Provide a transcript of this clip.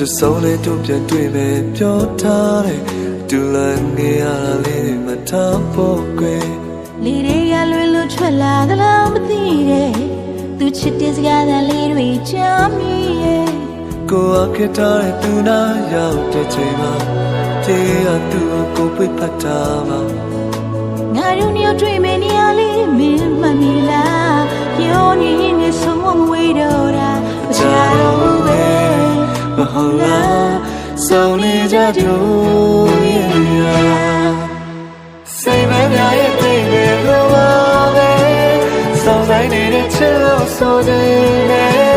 ချစ်ဆုံးလေးတို့ပြန်တွေ့မယ်ပြောထားတယ်တူလန်ငယ်ရတာလေးတွေမထားဖို့ကွယ်လေတွေကလွင်လွထွက်လာသလားမသိတဲ့သူချစ်တဲ့စကားသံလေးတွေကြားမိရဲ့ကိုယ်အခက်ထားတဲ့သူနာရောက်တဲ့ချိန်မှာတေးရသူကိုပြတ်ဖတ်တာမှာငါတို့နှစ်ယောက်တွေ့မယ်နေရာလေးမင်းမမီလားပြောနေနေဆုံးမဝေးတော့တာမချတော့ဘူးပဲမဟုတ်လားဆုံးနေကြတို့ရဲ့စိတ်မများရဲ့တိတ်တွေလိုပါပဲစောင့်ဆိုင်နေတဲ့ချစ်လို့ဆိုတယ်